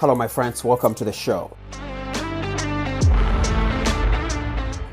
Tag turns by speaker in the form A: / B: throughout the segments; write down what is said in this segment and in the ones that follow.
A: Hello, my friends. Welcome to the show.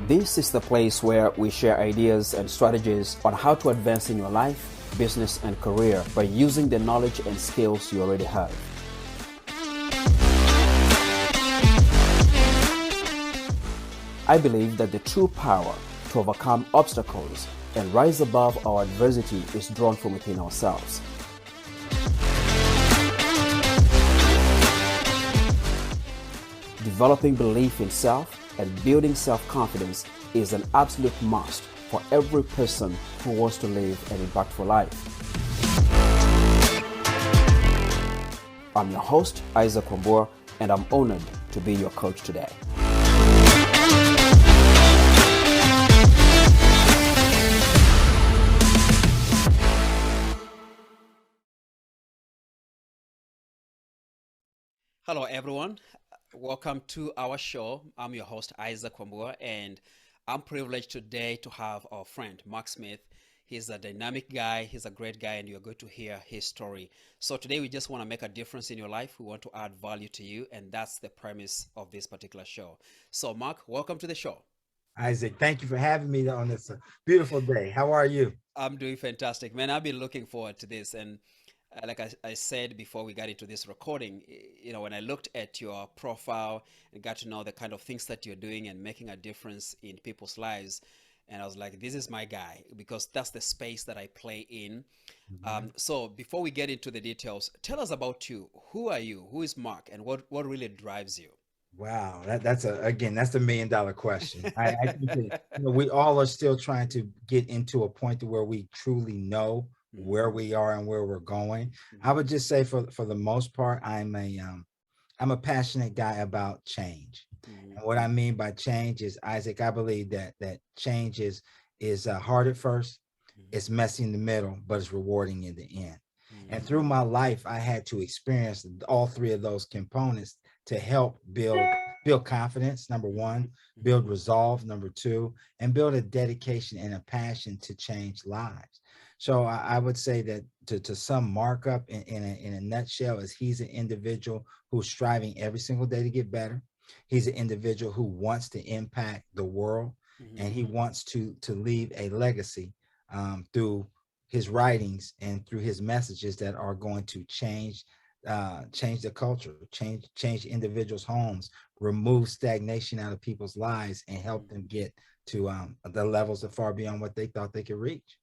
A: This is the place where we share ideas and strategies on how to advance in your life, business, and career by using the knowledge and skills you already have. I believe that the true power to overcome obstacles and rise above our adversity is drawn from within ourselves. Developing belief in self and building self-confidence is an absolute must for every person who wants to live an impactful life. I'm your host, Isaac Kwambua, and I'm honored to be your coach today. Hello, everyone. Welcome to our show. I'm your host, Isaac Kwambua, and I'm privileged today to have our friend, Mark Smith. He's a dynamic guy. He's a great guy, and you're going to hear his story. So today we just want to make a difference in your life. We want to add value to you, and that's the premise of this particular show. So Mark, welcome to the show.
B: Isaac, thank you for having me on this beautiful day. How are you?
A: I'm doing fantastic, man. I've been looking forward to this, and like I said before we got into this recording, when I looked at your profile and got to know the kind of things that you're doing and making a difference in people's lives, and I was like, this is my guy, because that's the space that I play in. So before we get into the details, tell us about you. Who are you? Who is Mark? And what really drives you?
B: Wow, that's the $1 million question. I think that, we all are still trying to get into a point to where we truly know where we are and where we're going. I would just say for the most part, I'm a passionate guy about change. And what I mean by change is, Isaac, I believe that change is hard at first, it's messy in the middle, but it's rewarding in the end. And through my life, I had to experience all three of those components to help build confidence, number one, build resolve, number two, and build a dedication and a passion to change lives. So I would say that to sum Mark up in a nutshell is he's an individual who's striving every single day to get better. He's an individual who wants to impact the world, and he wants to leave a legacy through his writings and through his messages that are going to change the culture, change individuals' homes, remove stagnation out of people's lives, and help them get to the levels that far beyond what they thought they could reach.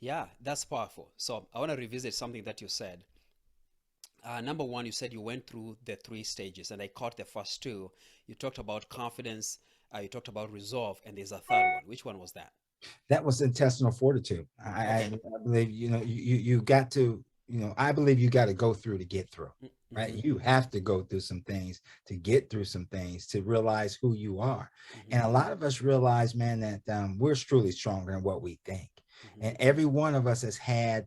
A: Yeah, that's powerful. So I want to revisit something that you said. Number one, you said you went through the three stages, and I caught the first two. You talked about confidence, you talked about resolve, and there's a third one. Which one was that?
B: That was intestinal fortitude.
A: Okay.
B: I believe you got to I believe you got to go through to get through. Right, you have to go through some things to get through some things to realize who you are. And a lot of us realize, man, that we're truly stronger than what we think. And every one of us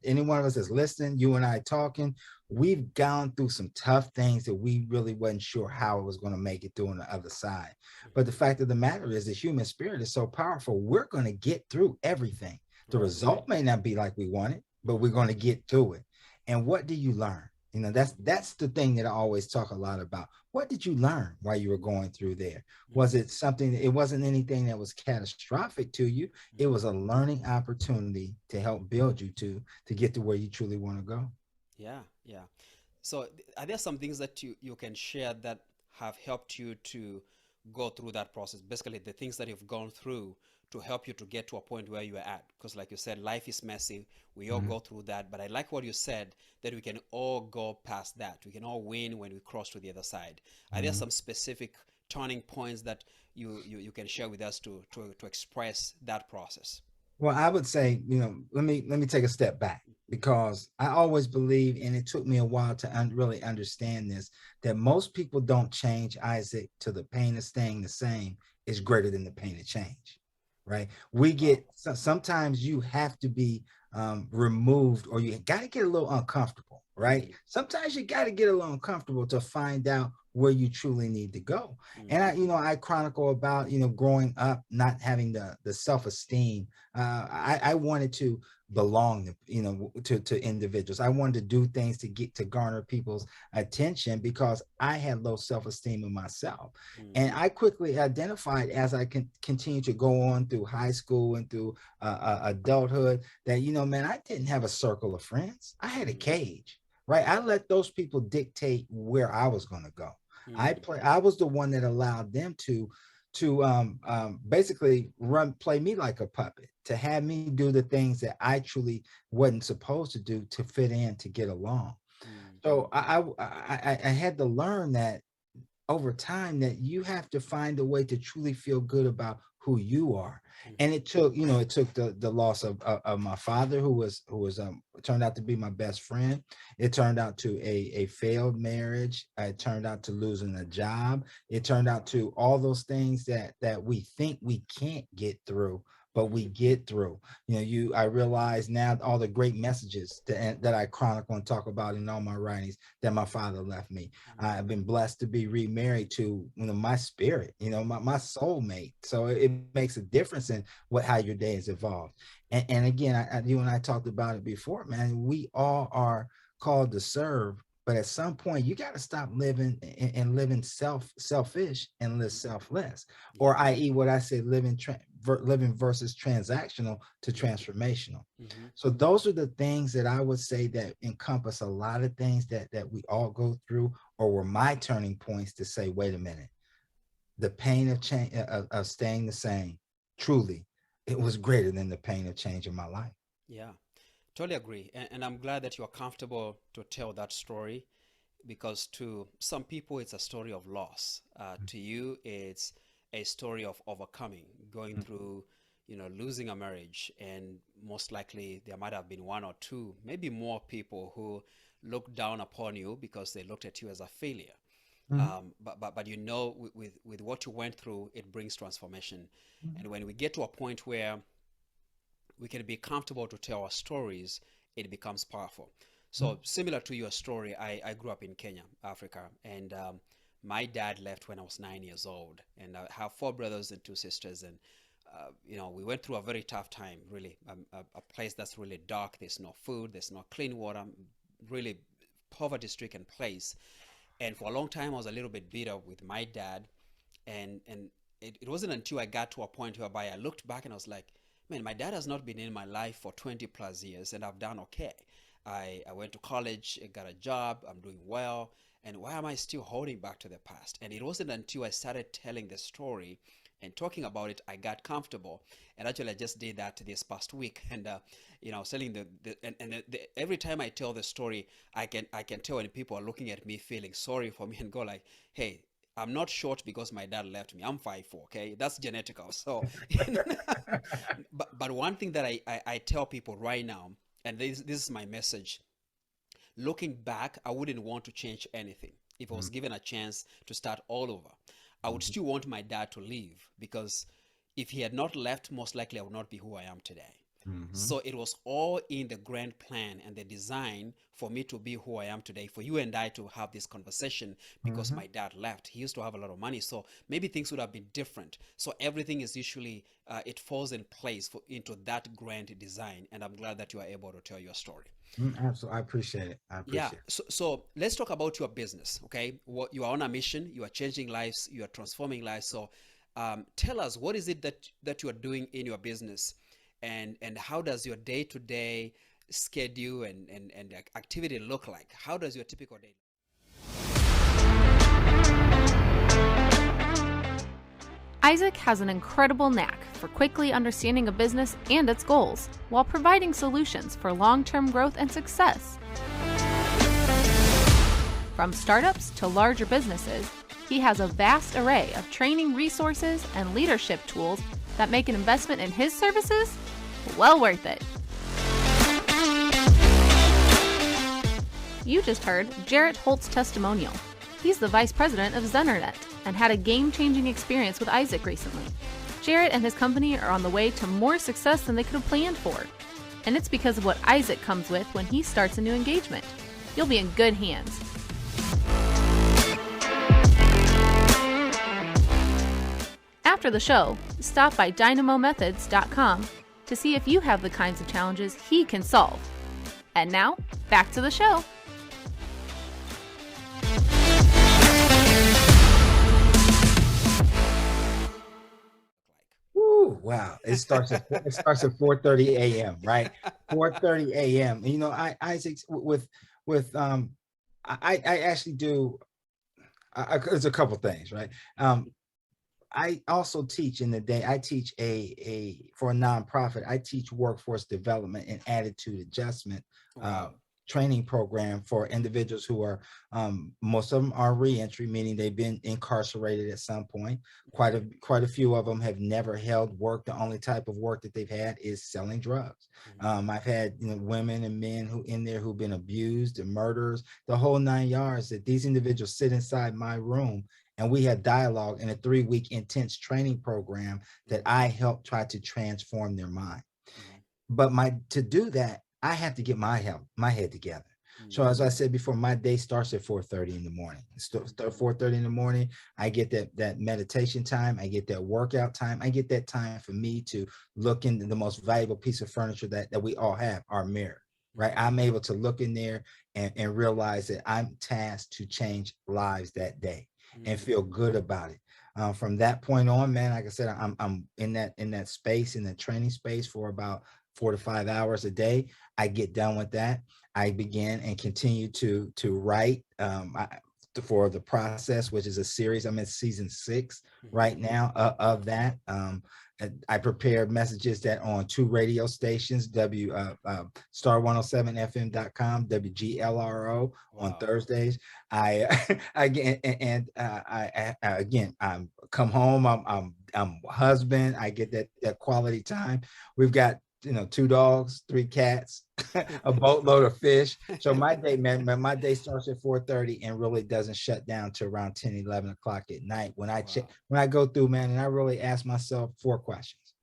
B: any one of us that's listening, you and I talking, we've gone through some tough things that we really wasn't sure how it was going to make it through on the other side. But the fact of the matter is the human spirit is so powerful. We're going to get through everything. The result may not be like we want it, but we're going to get through it. And what do you learn? That's the thing that I always talk a lot about. What did you learn while you were going through there? Was it something, it wasn't anything that was catastrophic to you. It was a learning opportunity to help build you to get to where you truly want to go.
A: Yeah, yeah. So are there some things that you can share that have helped you to go through that process? Basically, the things that you've gone through to help you to get to a point where you are at. Because like you said, life is messy. We all go through that. But I like what you said, that we can all go past that. We can all win when we cross to the other side. Are there some specific turning points that you can share with us to express that process?
B: Well, I would say, let me take a step back, because I always believe, and it took me a while to really understand this, that most people don't change, Isaac, to the pain of staying the same is greater than the pain of change, right? Sometimes you have to be removed, or you got to get a little uncomfortable, right? Sometimes you got to get a little uncomfortable to find out where you truly need to go. And I chronicle about, growing up, not having the self-esteem. I wanted to belong to, to individuals. I wanted to do things to garner people's attention because I had low self-esteem of myself. And I quickly identified as I continue to go on through high school and through adulthood that, man, I didn't have a circle of friends. I had a cage, right? I let those people dictate where I was going to go. I was the one that allowed them to basically play me like a puppet, to have me do the things that I truly wasn't supposed to do to fit in, to get along. So I had to learn that over time, that you have to find a way to truly feel good about who you are. And it took the loss of my father, who was turned out to be my best friend. It turned out to a failed marriage. It turned out to losing a job. It turned out to all those things that we think we can't get through, but we get through. I realize now all the great messages that I chronicle and talk about in all my writings that my father left me. I've been blessed to be remarried to my spirit, my soulmate. So it makes a difference in how your day has evolved. And again, you and I talked about it before, man. We all are called to serve, but at some point you got to stop living and living selfish and live selfless, or i.e. what I say, living versus transactional to transformational. So those are the things that I would say that encompass a lot of things that we all go through, or were my turning points to say, wait a minute, the pain of change, of staying the same, truly, it was greater than the pain of change in my life.
A: Yeah, totally agree. And I'm glad that you're comfortable to tell that story, because to some people, it's a story of loss. To you, it's a story of overcoming, going through, losing a marriage. And most likely there might have been one or two, maybe more people who looked down upon you because they looked at you as a failure. But with what you went through, it brings transformation. And when we get to a point where we can be comfortable to tell our stories, it becomes powerful. So similar to your story, I grew up in Kenya, Africa, and my dad left when I was 9 years old, and I have 4 brothers and 2 sisters, and we went through a very tough time, really, a place that's really dark. There's no food, there's no clean water, really poverty-stricken place. And for a long time, I was a little bit bitter with my dad, and it wasn't until I got to a point whereby I looked back and I was like, man, my dad has not been in my life for 20 plus years, and I've done okay. I went to college, I got a job, I'm doing well, and why am I still holding back to the past? And it wasn't until I started telling the story and talking about it, I got comfortable. And actually, I just did that this past week. And I was telling every time I tell the story, I can tell when people are looking at me, feeling sorry for me, and go like, hey, I'm not short because my dad left me. I'm 5'4", okay? That's genetical. So, but one thing that I tell people right now, and this is my message. Looking back, I wouldn't want to change anything. If I was given a chance to start all over, I would still want my dad to leave, because if he had not left, most likely I would not be who I am today. So it was all in the grand plan and the design for me to be who I am today, for you and I to have this conversation, because my dad left. He used to have a lot of money, so maybe things would have been different. So everything is usually, it falls in place into that grand design, and I'm glad that you are able to tell your story.
B: Absolutely. I appreciate it.
A: Yeah. So let's talk about your business, okay? You are on a mission, you are changing lives, you are transforming lives. So tell us, what is it that you are doing in your business? And how does your day-to-day schedule and activity look like? How does your typical day?
C: Isaac has an incredible knack for quickly understanding a business and its goals, while providing solutions for long-term growth and success. From startups to larger businesses, he has a vast array of training resources and leadership tools that make an investment in his services well worth it. You just heard Jarrett Holt's testimonial. He's the vice president of Zenernet and had a game-changing experience with Isaac recently. Jarrett and his company are on the way to more success than they could have planned for. And it's because of what Isaac comes with when he starts a new engagement. You'll be in good hands. After the show, stop by dynamomethods.com to see if you have the kinds of challenges he can solve. And now, back to the show.
B: Woo, wow. It starts at 4:30 a.m., right? 4:30 a.m. And Isaac, I actually do there's a couple things, right? I also teach in the day. I teach for a nonprofit. I teach workforce development and attitude adjustment
A: Wow.
B: training program for individuals who are most of them are reentry, meaning they've been incarcerated at some point. Quite a few of them have never held work. The only type of work that they've had is selling drugs. I've had women and men who in there who've been abused and murderers, the whole 9 yards. That these individuals sit inside my room and we have dialogue in a 3-week intense training program that I help try to transform their mind. But to do that, I have to get my head together. So as I said before, my day starts at 4:30 in the morning. 4:30 in the morning, I get that meditation time. I get that workout time. I get that time for me to look into the most valuable piece of furniture that we all have, our mirror, right? I'm able to look in there and realize that I'm tasked to change lives that day and feel good about it. From that point on, man, like I said, I'm in that space, in the training space for about 4 to 5 hours a day. I get done with that. I begin and continue to write for the process, which is a series. I'm in season 6 right now of that. I prepared messages that on 2 radio stations, star 107fm.com, WGLRO on Thursdays. I'm come home. I'm husband. I get that quality time. We've got 2 dogs, 3 cats, a boatload of fish. So my day, man, my day starts at 4:30 and really doesn't shut down to around 10, 11 o'clock at night. When I go through, man, and I really ask myself 4 questions.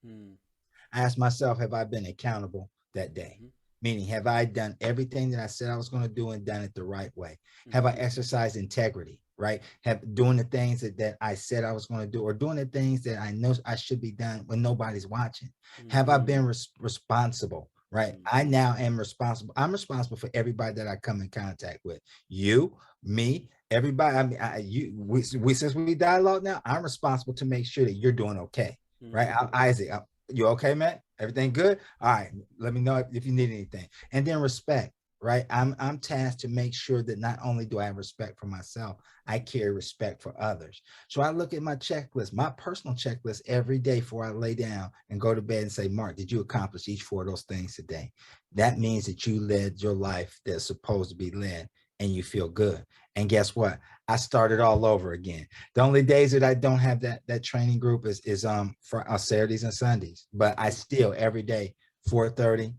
B: I ask myself, have I been accountable that day? Meaning, have I done everything that I said I was going to do and done it the right way? Have I exercised integrity, right? Doing the things that I said I was going to do, or doing the things that I know I should be done when nobody's watching? Have I been responsible, right? I now am responsible. I'm responsible for everybody that I come in contact with. You, me, everybody. I mean, since we dialogue now, I'm responsible to make sure that you're doing okay, right? Isaac, you okay, man? Everything good? All right. Let me know if you need anything. And then respect, right? I'm tasked to make sure that not only do I have respect for myself, I carry respect for others. So I look at my checklist, my personal checklist every day before I lay down and go to bed and say, Mark, did you accomplish each 4 of those things today? That means that you led your life that's supposed to be led and you feel good. And guess what? I started all over again. The only days that I don't have that training group is for Saturdays and Sundays. But I still every day, 4:30,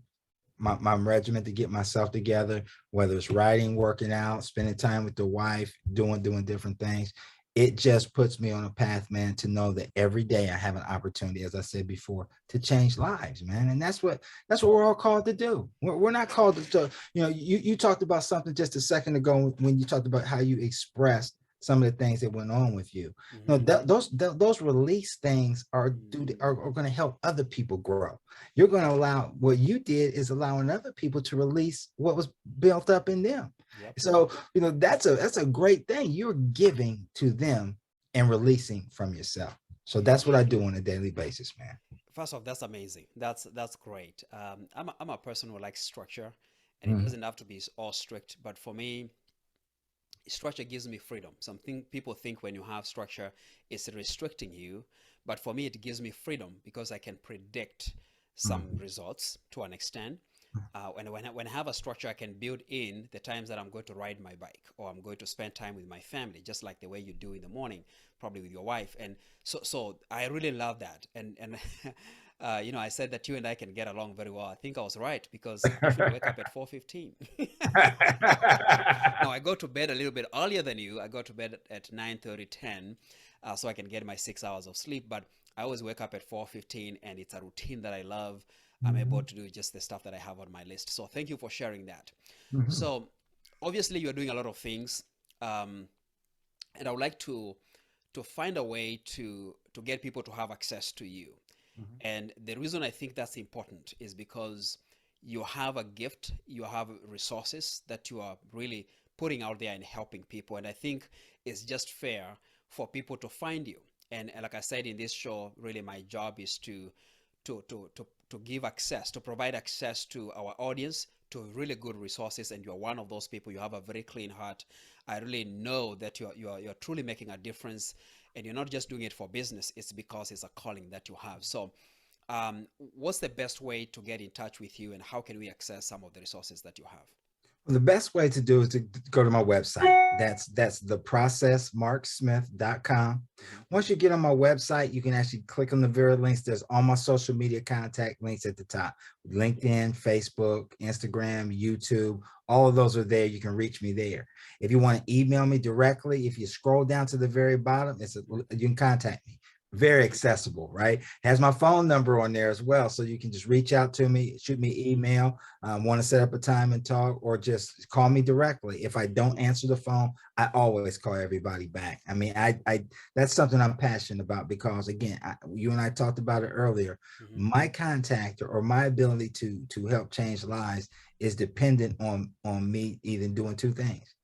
B: my regimen to get myself together, whether it's writing, working out, spending time with the wife, doing different things. It just puts me on a path, man, to know that every day I have an opportunity, as I said before, to change lives, man. And that's what we're all called to do. We're not called to you talked about something just a second ago when you talked about how you expressed some of the things that went on with you. Those release things are going to help other people grow. You're going to allow what you did is allowing other people to release what was built up in them. So, that's a great thing. You're giving to them and releasing from yourself. So that's what I do on a daily basis, man.
A: First off, that's amazing. That's great. I'm a person who likes structure, and it doesn't have to be all strict. But for me, structure gives me freedom. People think when you have structure, it's restricting you. But for me, it gives me freedom because I can predict some results to an extent. When I have a structure, I can build in the times that I'm going to ride my bike or I'm going to spend time with my family, just like the way you do in the morning, probably with your wife. And so I really love that. And I said that you and I can get along very well. I think I was right because I actually wake up at 4:15. Now I go to bed a little bit earlier than you. I go to bed at 9:30, 10, so I can get my 6 hours of sleep. But I always wake up at 4:15, and it's a routine that I love. I'm able to do just the stuff that I have on my list. So thank you for sharing that. So obviously you're doing a lot of things, and I would like to to find a way to get people to have access to you.
B: Mhm.
A: And the reason I think that's important is because you have a gift, you have resources that you are really putting out there and helping people. And I think it's just fair for people to find you. And like I said in this show, really my job is to give access, to provide access to our audience to really good resources. And you're one of those people. You have a very clean heart. I really know that you're truly making a difference, and you're not just doing it for business. It's because it's a calling that you have. So what's the best way to get in touch with you, and how can we access some of the resources that you have?
B: Well, the best way to do is to go to my website. That's theprocessmarksmith.com. Once you get on my website, you can actually click on the very links. There's all my social media contact links at the top: LinkedIn, Facebook, Instagram, YouTube. All of those are there. You can reach me there. If you want to email me directly, if you scroll down to the very bottom, you can contact me. Very accessible, right? Has my phone number on there as well, so you can just reach out to me, shoot me email, want to set up a time and talk, or just call me directly. If I don't answer the phone, I always call everybody back. I mean, I that's something I'm passionate about, because again, you and I talked about it earlier. My contact or my ability to help change lives is dependent on me either doing two things.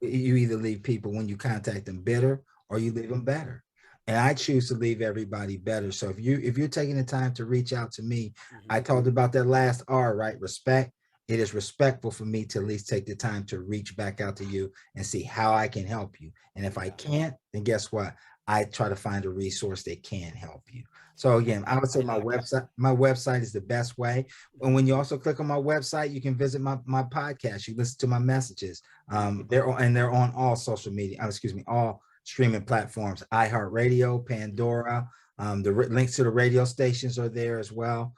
B: You either leave people, when you contact them, bitter, or you leave them better. And I choose to leave everybody better. So if you're taking the time to reach out to me, I talked about that last R, right? Respect. It is respectful for me to at least take the time to reach back out to you and see how I can help you. And if I can't, then guess what? I try to find a resource that can help you. So again, I would say my website is the best way. And when you also click on my website, you can visit my podcast. You listen to my messages. They're on all social media. All streaming platforms: iHeartRadio, Pandora. The links to the radio stations are there as well.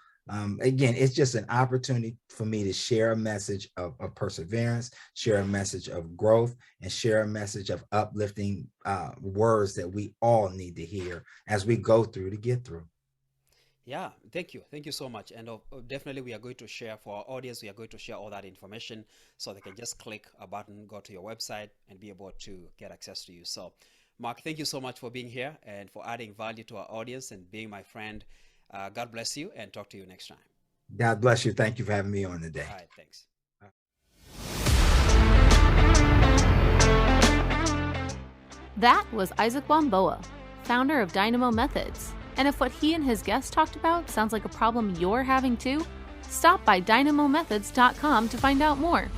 B: Again, it's just an opportunity for me to share a message of perseverance, share a message of growth, and share a message of uplifting words that we all need to hear as we go through to get through.
A: Yeah, thank you. Thank you so much. And definitely we are going to share for our audience, we are going to share all that information so they can just click a button, go to your website, and be able to get access to you. So Mark, thank you so much for being here and for adding value to our audience and being my friend. God bless you, and talk to you next time.
B: God bless you. Thank you for having me on today.
A: All right, thanks.
C: That was Isaac Wamboa, founder of Dynamo Methods. And if what he and his guests talked about sounds like a problem you're having too, stop by dynamomethods.com to find out more.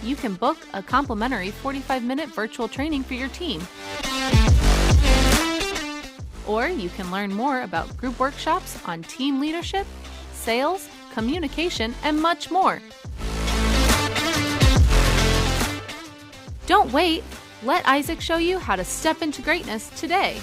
C: You can book a complimentary 45-minute virtual training for your team. Or you can learn more about group workshops on team leadership, sales, communication, and much more. Don't wait. Let Isaac show you how to step into greatness today.